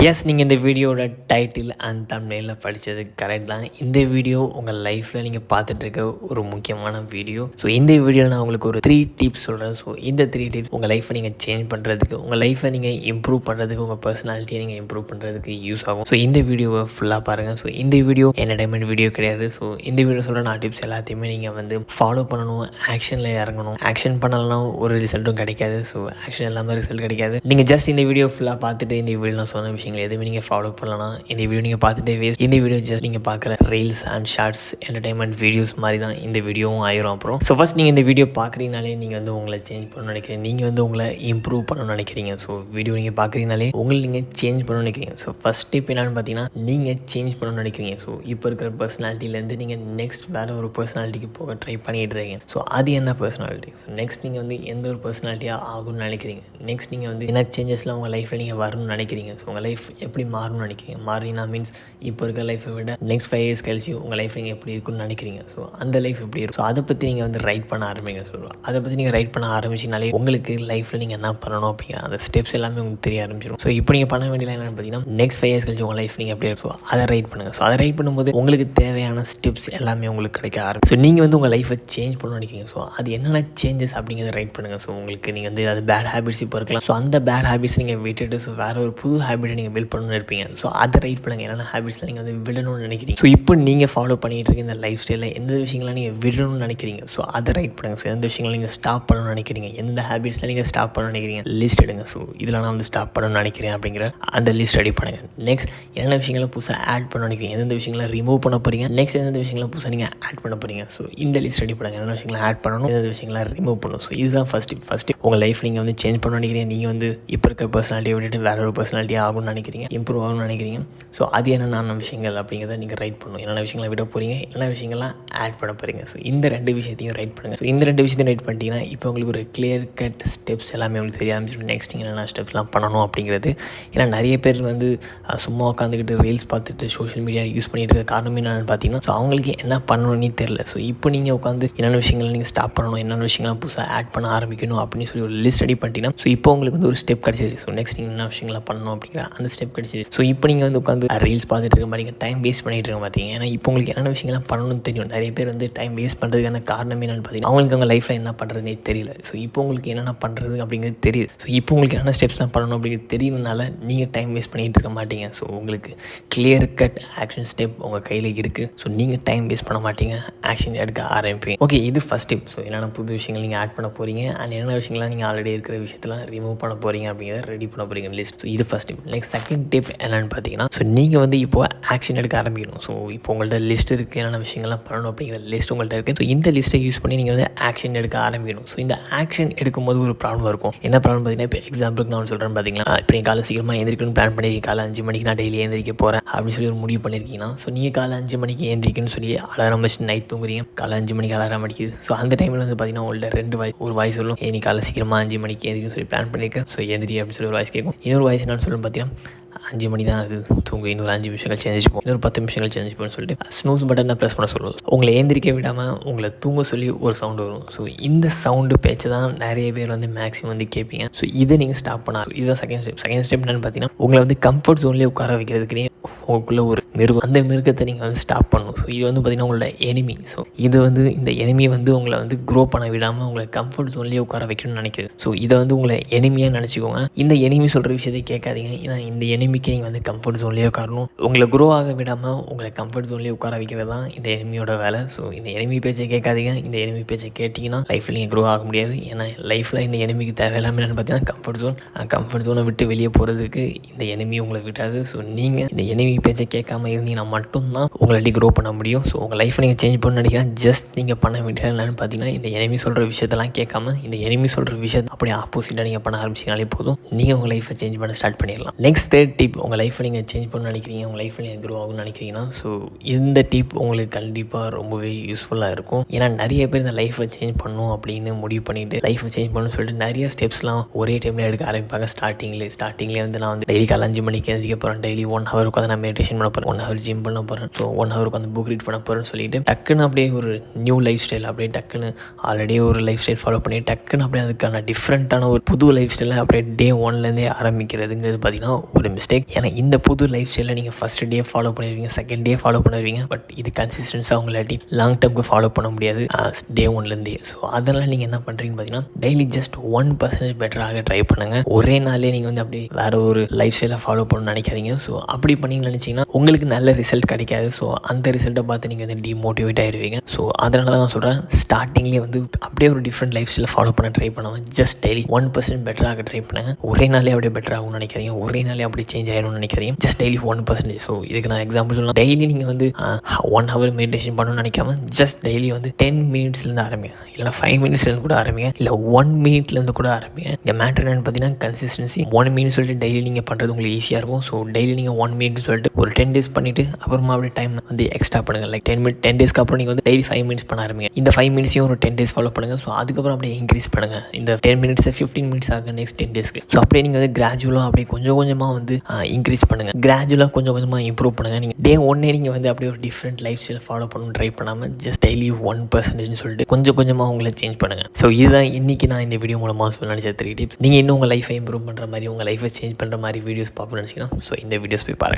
S, நீங்கள் இந்த வீடியோட டைட்டில் அண்ட் தம்ப்நெயிலில் படித்தது கரெக்ட் தான். இந்த வீடியோ உங்கள் லைஃப்பில் நீங்கள் பார்த்துட்ருக்க ஒரு முக்கியமான வீடியோ. ஸோ இந்த வீடியோவில் நான் உங்களுக்கு ஒரு 3 டிப்ஸ் சொல்கிறேன். ஸோ இந்த 3 டிப்ஸ் உங்கள் லைஃப்பை நீங்கள் சேஞ்ச் பண்ணுறதுக்கு, உங்கள் லைஃப்பை நீங்கள் இம்ப்ரூவ் பண்ணுறதுக்கு, உங்கள் பர்சனாலிட்டியை நீங்கள் இம்ப்ரூவ் பண்ணுறதுக்கு யூஸ் ஆகும். ஸோ இந்த வீடியோவை ஃபுல்லாக பாருங்கள். ஸோ இந்த வீடியோ என்டர்டைன்மெண்ட் வீடியோ கிடையாது. ஸோ இந்த வீடியோ சொல்கிற நான் டிப்ஸ் எல்லாத்தையுமே நீங்கள் வந்து ஃபாலோ பண்ணணும், ஆக்ஷனில் இறங்கணும். ஆக்ஷன் பண்ணலாம் ஒரு ரிசல்ட்டும் கிடைக்காது. ஸோ ஆக்ஷன் இல்லாமல் ரிசல்ட் கிடைக்காது. நீங்கள் ஜஸ்ட் இந்த வீடியோ ஃபுல்லாக பார்த்துட்டு இந்த வீடியோ நான் சொன்ன விஷயங்கள் எதுவுமே நீங்கள் ஃபாலோ பண்ணலாம். இந்த வீடியோ நீங்கள் பார்த்துட்டே வேஸ்ட். இந்த வீடியோ ஜஸ்ட் நீங்கள் பார்க்குற reels and shorts entertainment videos மாதிரி தான் இந்த வீடியோவும் ஆயிரும். அப்புறம் ஸோ ஃபஸ்ட் நீங்கள் இந்த வீடியோ பார்க்குறீங்கனாலே நீங்கள் வந்து உங்களை சேஞ்ச் பண்ணணும்னு நினைக்கிறீங்க, நீங்கள் வந்து உங்களை இம்ப்ரூவ் பண்ணணும்னு நினைக்கிறீங்க. ஸோ வீடியோ நீங்கள் பார்க்குறீங்கனாலே உங்களை நீங்கள் சேஞ்ச் பண்ணணும்னு நினைக்கிறீங்க. ஸோ ஃபஸ்ட் டிப் என்னென்னு பார்த்தீங்கன்னா, நீங்கள் சேஞ்ச் பண்ணணும்னு நினைக்கிறீங்க. ஸோ இப்போ இருக்கிற பர்சனாலிட்டிலேருந்து நீங்கள் நெக்ஸ்ட் வேறு ஒரு பர்சனாலிட்டிக்கு போக ட்ரை பண்ணிகிட்டு இருக்கீங்க. ஸோ அது என்ன பர்சனாலிட்டி? ஸோ நெக்ஸ்ட் நீங்கள் வந்து எந்த ஒரு பர்சனாலிட்டியாக ஆகும்னு நினைக்கிறீங்க. நெக்ஸ்ட் நீங்கள் வந்து என்ன சேஞ்சஸ்லாம் உங்கள் லைஃப்பில் நீங்கள் வரணும்னு நினைக்கிறீங்க. ஸோ உங்கள் லைஃப் எப்படி மாறணும்னு நினைக்கிறீங்க. மாறினா மீன்ஸ் இப்போ இருக்கிற லைஃப்பை விட நெக்ஸ்ட் 5 இயர்ஸ் கழிச்சு உங்கள் லைஃப் நீங்கள் எப்படி இருக்குன்னு நினைக்கிறீங்க. ஸோ அந்த லைஃப் எப்படி இருக்கும். ஸோ அதை பற்றி நீங்கள் வந்து ரைட் பண்ண ஆரம்பிங்க. ஸோ அதை பற்றி நீங்கள் ரைட் பண்ண ஆரம்பிச்சிங்கனாலே உங்களுக்கு லைஃப்பில் நீங்கள் என்ன பண்ணணும் அப்படிங்கிற அந்த ஸ்டெப்ஸ் எல்லாமே உங்களுக்கு தெரிய ஆரம்பிச்சிடும். ஸோ இப்போ நீங்கள் பண்ண வேண்டியது என்னென்னு பார்த்தீங்கன்னா, நெக்ஸ்ட் 5 இயர்ஸ் கழிச்சு உங்கள் லைஃப் நீங்கள் எப்படி இருக்கும். ஸோ அதை ரைட் பண்ணுங்கள். ஸோ அதை ரைட் பண்ணும்போது உங்களுக்கு தேவையான ஸ்டெப்ஸ் எல்லாமே உங்களுக்கு கிடைக்க ஆரம்பிக்கும். ஸோ நீங்கள் வந்து உங்கள் லைஃப்பை சேஞ்ச் பண்ணணும்னு நினைக்கிறீங்க. ஸோ அது என்னென்ன சேஞ்சஸ் அப்படிங்கிறத ரைட் பண்ணுங்கள். ஸோ உங்களுக்கு நீங்கள் வந்து அது பேட் ஹேபிட்ஸ் இப்போ இருக்கலாம். ஸோ அந்த பேட் ஹேபிட்ஸ் நீங்கள் விட்டுட்டு ஸோ வேறு ஒரு புது ஹேபிட்டை நீங்கள் பில்ட் பண்ணணும்னு இருப்பீங்க. ஸோ அதை ரைட் பண்ணுங்கள். என்னென்ன ஹேபிட்ஸில் நீங்கள் வந்து விடணும்னு நினைக்கிறீங்க. ஸோ இப்போ நீங்கள் ஃபாலோ பண்ணிகிட்டு இருக்க இந்த லைஃப் ஸ்டைலில் எந்த விஷயங்கள்லாம் நீங்கள் விடணும்னு நினைக்கிறீங்க. ஸோ அதை ரைட் பண்ணுங்கள். ஸோ எந்த விஷயங்களை நீங்கள் ஸ்டாப் பண்ணணும்னு நினைக்கிறீங்க, எந்த ஹேபிட்ஸில் நீங்கள் ஸ்டாப் பண்ணணும்னு நினைக்கிறீங்க, லிஸ்ட் எடுங்க. ஸோ இதில் நான் வந்து ஸ்டாப் பண்ணணும்னு நினைக்கிறேன் அப்படிங்கிற அந்த லிஸ்ட் ரெடி பண்ணுங்கள். நெக்ஸ்ட் என்னென்ன விஷயங்களை புதுசாக ஆட் பண்ண நினைக்கிறீங்க, எந்தெந்த விஷயங்களை ரிமூவ் பண்ண போகிறீங்க, நெக்ஸ்ட் எந்தெந்த விஷயங்களை புதுசாக நீங்கள் ஆட் பண்ண போகிறீங்க. ஸோ இந்த லிஸ்ட் ரெடி பண்ணுங்கள். என்னென்ன விஷயங்களை ஆட் பண்ணணும், எந்த விஷயங்களை ரிமூவ் பண்ணணும். ஸோ இதுதான் ஃபஸ்ட் டிப். உங்கள் லைஃப் நீங்கள் வந்து சேஞ்ச் பண்ண நினைக்கிறீங்க. நீங்கள் வந்து இப்போ இருக்க பர்சனாலிட்டியை விட்டுட்டு வேற ஒரு பர்சனாலிட்டி ஆகும்னு நினைக்கிறீங்க, இம்ப்ரூவ் ஆகணும்னு நினைக்கிறீங்க. ஸோ அது என்னென்ன விஷயங்கள் அப்படிங்கிறத நீங்கள் ரைட் பண்ணணும். என்னென்ன விஷயங்களை விட போகிறீங்க, என்னென்ன விஷயங்கள்லாம் ஆட் பண்ண போகிறீங்க. ஸோ இந்த 2 விஷயத்தையும் ரைட் பண்ணுங்கள். ஸோ இந்த 2 விஷயத்தையும் ரைட் பண்ணிட்டீங்கன்னா இப்போ உங்களுக்கு ஒரு கிளியர் கட் ஸ்டெப்ஸ் எல்லாமே உங்களுக்கு தெரிய ஆரம்பிச்சிடும். நெக்ஸ்ட் நீங்கள் என்னென்ன ஸ்டெப்ஸ்லாம் பண்ணணும் அப்படிங்கிறது. ஏன்னா நிறைய பேர் வந்து சும்மா உட்காந்துக்கிட்டு ரீல்ஸ் பார்த்துட்டு சோஷியல் மீடியா யூஸ் பண்ணிட்டு இருக்க காரணம் என்னென்னு பார்த்தீங்கன்னா, ஸோ அவங்களுக்கு என்ன பண்ணணும்னே தெரில. ஸோ இப்போ நீங்கள் உட்காந்து என்னென்ன விஷயங்கள் நீங்கள் ஸ்டாப் பண்ணணும், என்னென்ன விஷயங்கள்லாம் புதுசாக ஆட் பண்ண ஆரம்பிக்கணும் அப்படின்னு சொல்லி ஒரு லிஸ்ட் ரெடி பண்ணிட்டீங்கன்னா, ஸோ இப்போ உங்களுக்கு வந்து ஒரு ஸ்டெப் கிடச்சிருச்சு. ஸோ நெக்ஸ்ட் நீங்கள் என்ன விஷயங்கள்லாம் பண்ணணும் அப்படிங்கிற அந்த ஸ்டெப் கிடச்சிருச்சு. ஸோ இப்போ நீங்கள் வந்து உட்காந்து ரீல்ஸ் பார்த்துட்டு இருக்க மாதிரி டைம் வேஸ்ட் பண்ணிட்டு இருக்க மாட்டீங்க. ஏன்னா இப்போ உங்களுக்கு என்னென்ன விஷயங்கள்லாம் பண்ணணும்னு தெரியும். நிறைய பேர் வந்து டைம் வேஸ்ட் பண்ணுறதுக்கான காரணம் என்னென்னு பார்த்தீங்கன்னா, அவங்களுக்கு அவங்க லைஃப்பில் என்ன பண்ணுறதுனே தெரியல. ஸோ இப்போ உங்களுக்கு என்னென்ன பண்ணுறது அப்படிங்கிறது தெரியுது. ஸோ இப்போ உங்களுக்கு என்னென்ன ஸ்டெப்ஸ்லாம் பண்ணணும் அப்படிங்கிறது தெரியுதுனால நீங்கள் டைம் வேஸ்ட் பண்ணிகிட்டு இருக்க மாட்டீங்க. ஸோ உங்களுக்கு கிளியர் கட் ஆக்ஷன் ஸ்டெப் உங்கள் கையில் இருக்குது. ஸோ நீங்கள் டைம் வேஸ்ட் பண்ண மாட்டீங்க, ஆக்ஷன் எடுக்க ஆரம்பிப்பீங்க. ஓகே, இது ஃபஸ்ட் டிப். ஸோ என்னென்ன புது விஷயங்கள் நீங்கள் ஆட் பண்ண போகிறீங்க அண்ட் என்னென்ன விஷயங்கள்லாம் நீங்கள் ஆல்ரெடி இருக்கிற விஷயத்தெல்லாம் ரிமூவ் பண்ண போகிறீங்க அப்படிங்கிறத ரெடி பண்ண போகிறீங்க லிஸ்ட். ஸோ இது first tip. Next second tip என்னென்னு பார்த்தீங்கன்னா, ஸோ நீங்கள் வந்து இப்போ ஆக்ஷன் எடுக்க ஆரம்பிக்கணும். ஸோ இப்போ உங்கள்கிட்ட லிஸ்ட் இருக்குது, என்னென்ன விஷயங்கள்லாம் பண்ணணும் அப்படிங்கிற லிஸ்ட் உங்கள்கிட்ட இருக்குது. ஸோ இந்த லிஸ்ட்டை யூஸ் பண்ணி நீங்கள் வந்து ஆக்ஷன் எடுக்க ஆரம்பிக்கணும். ஸோ இந்த ஆக்ஷன் எடுக்கும்போது ஒரு ப்ராப்ளம் இருக்கும். என்ன ப்ராப்ளம் பார்த்தீங்கன்னா, இப்போ எக்ஸாம்பிளுக்கு நான் சொல்கிறேன் பார்த்தீங்களா, இப்போ நீங்கள் காலை சீக்கிரமாக எழுந்திரிக்கணும்னு பிளான் பண்ணியிருக்கீங்க. காலை 5 மணிக்கு நான் டெய்லி எழுந்திரிக்க போகிறேன் அப்படின்னு சொல்லி ஒரு முடிவு பண்ணியிருக்கீங்கன்னா, ஸோ நீங்கள் காலை 5 மணிக்கு எழுந்திரிக்கணும்னு சொல்லி அலாரம் வச்சு நைட் தூங்குறீங்க. காலை 5 மணிக்கு அலாரம் அடிக்குது. ஸோ அந்த டைமில் வந்து பார்த்தீங்கன்னா உங்கள்கிட்ட ஒரு வாய்ஸ் சொல்லும், நீ காலை சீக்கிரமாக 5 மணிக்கு எழுந்திரிக்கணும்னு சொல்லி பிளான் பண்ணியிருக்கேன். ஸோ எந்திரி அப்படின்னு சொல்லி ஒரு வாய்ஸ் கேட்கும். இன்னொரு வாய்ஸ் என்னன்னு சொல்லணும் பார்த்தீங்கன்னா, 5 மணி தான் அது தூங்கு, இன்னொரு 5 நிமிஷங்கள் சேஞ்ச் போகும், இன்னொரு 10 நிமிஷங்கள் சேஞ்ச் போகும்னு சொல்லிட்டு ஸ்னூஸ் பட்டனை ப்ரெஸ் பண்ண சொல்லுவோம். உங்களை ஏந்திரிக்க விடாமல் உங்களை தூங்க சொல்லி ஒரு சவுண்டு வரும். ஸோ இந்த சவுண்டு பேச்சு தான் நிறைய பேர் வந்து மேக்ஸிமம் வந்து கேட்பீங்க. ஸோ இதை நீங்கள் ஸ்டாப் பண்ண இதுதான் செகண்ட் ஸ்டெப். செகண்ட் ஸ்டெப் என்னென்னு பார்த்தீங்கன்னா, உங்களை வந்து கம்ஃபர்ட் ஜோன்லேயே உட்கார வைக்கிறதுக்குனே உங்களுக்குள்ள ஒரு மிருகம், அந்த மிருகத்தை நீங்கள் வந்து ஸ்டாப் பண்ணணும். ஸோ இது வந்து பார்த்திங்கன்னா உங்களோட எனிமி. ஸோ இது வந்து இந்த எனிமி வந்து உங்களை வந்து க்ரோ பண்ண விடாமல் உங்களை கம்ஃபர்ட் ஜோன்லேயே உட்கார வைக்கணும்னு நினைக்குது. ஸோ இதை வந்து உங்களை எனிமியாக நினச்சிக்கோங்க. இந்த எனிமி சொல்கிற விஷயத்தை கேட்காதீங்க. ஏன்னா இந்த எனிமிக்கு நீங்கள் வந்து கம்ஃபர்ட் ஜோன்லேயே உட்காரணும். உங்களை க்ரோ ஆக விடாமல் உங்களை கம்ஃபர்ட் ஜோன்லேயே உட்கார வைக்கிறது தான் இந்த எனிமியோட வேலை. ஸோ இந்த எனிமி பேச்சை கேட்காதீங்க. இந்த எனிமி பேச்சை கேட்டிங்கன்னா லைஃப்பில் நீங்கள் க்ரோ ஆக முடியாது. ஏன்னா லைஃப்பில் இந்த எனிமிக்கு தேவையில்லாமல் என்னென்னு பார்த்தீங்கன்னா கம்ஃபர்ட் ஜோனை விட்டு வெளியே போகிறதுக்கு இந்த எனிமி உங்களை விட்டாது. ஸோ நீங்கள் இந்த எனிமி பேச்சை கேட்காம இருந்தீங்கன்னா மட்டும்தான் உங்களாட்டி க்ரோ பண்ண முடியும். ஸோ உங்கள் லைஃப்பை நீங்கள் சேஞ்ச் பண்ண நினைக்கிறேன். ஜஸ்ட் நீங்கள் பண்ண வேண்டியது என்னென்னு பார்த்தீங்கன்னா, இந்த எனிமி சொல்கிற விஷயத்தெல்லாம் கேட்காம இந்த எனிமி சொல்கிற விஷயத்தை அப்படியே ஆப்போசிட்டாக நீங்கள் பண்ண ஆரம்பிச்சிங்கனாலே போதும். நீங்கள் உங்கள் லைஃப்பை சேஞ்ச் பண்ண ஸ்டார்ட் பண்ணிடலாம். நெக்ஸ்ட் தேர்ட் டிப், உங்கள் லைஃப்பை நீங்கள் சேஞ்ச் பண்ண நினைக்கிறீங்க, உங்கள் லைஃப்பில் நீங்கள் க்ரோ ஆகும்னு நினைக்கிறீங்கன்னா, ஸோ இந்த டிப் உங்களுக்கு கண்டிப்பாக ரொம்பவே யூஸ்ஃபுல்லாக இருக்கும். ஏன்னா நிறைய பேர் இந்த லைஃப்பை சேஞ்ச் பண்ணணும் அப்படின்னு முடிவு பண்ணிவிட்டு லைஃப்பை சேஞ்ச் பண்ணணும்னு சொல்லிட்டு நிறைய ஸ்டெப்ஸ்லாம் ஒரே டைமில் எடுக்க ஆரம்பிப்பாங்க. ஸ்டார்டிங்லேயே வந்து நான் வந்து டெய்லி காலை 5 மணிக்கு எழுந்திரிக்க போகிறேன், டெய்லி 1 ஹவர் உட்காந்து நான் மெடிடேஷன் பண்ண போகிறேன், 1 ஹவர் ஜிம் பண்ண போகிறேன், ஸோ 1 ஹவருக்கு வந்து புக் ரீட் பண்ண போகிறேன்னு சொல்லிட்டு டக்குன்னு அப்படியே ஒரு நியூ லைஃப் ஸ்டைல் அப்படியே டக்குன்னு ஆல்ரெடி ஒரு லைஃப் ஸ்டைல் ஃபாலோ பண்ணி டக்குன்னு அப்படியே அதுக்கான டிஃப்ரெண்ட்டான ஒரு புது லைஃப் ஸ்டைலை அப்படியே டே 1லேருந்தே ஆரம்பிக்கிறதுங்கிறது பார்த்திங்கன்னா ஒரு மிஸ்டேக். ஏன்னா இந்த புது லைஃப் ஸ்டைலில் நீங்கள் ஃபஸ்ட் டே ஃபாலோ பண்ணிடுவீங்க, செகண்ட் டே ஃபாலோ பண்ணுவீங்க, பட் இது கன்சிஸ்டன்ஸாக உங்களாட்டி லாங் டேர்முக்கு ஃபாலோ பண்ண முடியாது டே 1லேருந்தே. ஸோ அதெல்லாம் நீங்கள் என்ன பண்ணுறீங்கன்னு பார்த்தீங்கன்னா டெய்லி ஜஸ்ட் 1% பெட்டராக ட்ரை பண்ணுங்கள். ஒரே நாளே நீங்கள் வந்து அப்படியே வேறு ஒரு லைஃப் ஸ்டைலை ஃபாலோ பண்ணணும்னு நினைக்காதீங்க. ஸோ அப்படி பண்ணிங்கன்னு நினச்சிங்கன்னா உங்களுக்கு நல்ல ரிசல்ட் கிடைக்காது. ஸோ அந்த ரிசல்ட்டை பார்த்து நீங்கள் வந்து டிமோட்டிவேட் ஆகிடுவீங்க. ஸோ அதனால தான் நான் சொல்கிறேன், ஸ்டார்டிங்லேயே வந்து அப்படியே ஒரு டிஃப்ரெண்ட் லைஃப் ஸ்டைலை ஃபாலோ பண்ண ட்ரை பண்ணுவேன். ஜஸ்ட் டெய்லி 1% பெட்டராக ட்ரை பண்ணுங்கள். ஒரே நாளே அப்படியே பெட்டர் ஆகும்னு நினைக்காதீங்க, ஒரே நாளே அப்படி சேஞ்ச் ஆயிரும்னு நினைக்காதீங்க. Just daily 1%. ஸோ இதுக்கு நான் எக்ஸாம்பிள் சொல்லலாம், டெய்லி நீங்கள் வந்து 1 ஹவர் மெடிடேஷன் பண்ணணும்னு நினைக்காம ஜஸ்ட் டெய்லி வந்து 10 மினிட்ஸ்லேருந்து ஆரம்பிங்க, இல்லைனா 5 மினிட்ஸ்லேருந்து கூட ஆரம்பிங்க, இல்லை 1 மினிட்லேருந்து கூட ஆரம்பிங்க. இந்த மேட்டர் என்னென்னு பார்த்தீங்கன்னா கன்சிஸ்டன்சி. 1 மினிட் சொல்லிட்டு டெய்லி நீங்கள் பண்ணுறது உங்களுக்கு ஈஸியாக இருக்கும். ஸோ டெய்லி நீங்கள் 1 மினிட் சொல்லிட்டு ஒரு 10 டேஸ் பண்ணிவிட்டு அப்புறமா அப்படியே டைம் வந்து எக்ஸ்ட்ரா பண்ணுங்கள். லைக் 10 டேஸ்க்கு அப்புறம் நீங்கள் வந்து டெய்லி 5 மினிட்ஸ் பண்ண ஆரம்பிங்க. இந்த 5 மினிட்ஸையும் ஒரு 10 டேஸ் ஃபாலோ பண்ணுங்கள். ஸோ அதுக்கப்புறம் அப்படியே இன்க்ரீஸ் பண்ணுங்கள். இந்த 10 மினிட்ஸை 15 மினிட்ஸ் ஆகும் நெக்ஸ்ட் 10 டேஸ்க்கு. ஸோ அப்படியே நீங்கள் வந்து கிராஜுவலாக அப்படியே கொஞ்சம் கொஞ்சமாக வந்து இன்க்ரீஸ் பண்ணுங்கள், கிராஜுவலாக கொஞ்சம் கொஞ்சமாக இம்ப்ரூவ் பண்ணுங்கள். நீங்கள் டே 1 நீங்கள் வந்து அப்படியே ஒரு டிஃப்ரெண்ட் லைஃப் ஸ்டைல் ஃபாலோ பண்ணணும்னு ட்ரை பண்ணாமல் ஜஸ்ட் டெய்லி 1% சொல்லிட்டு கொஞ்சம் கொஞ்சமாக உங்களை சேஞ்ச் பண்ணுங்கள். ஸோ இதுதான் இன்றைக்கி நான் இந்த வீடியோ மூலமாக சொல்ல நினச்ச 3 டிப்ஸ். நீங்கள் இன்னும் உங்கள் லைஃபை இம்ப்ரூவ் பண்ணுற மாதிரி, உங்கள் லைஃபை சேஞ்ச் பண்ணுற மாதிரி வீடியோஸ் பார்க்கணும்னு நினச்சிங்கன்னா ஸோ இந்த வீடியோஸ் போய் பாருங்கள்.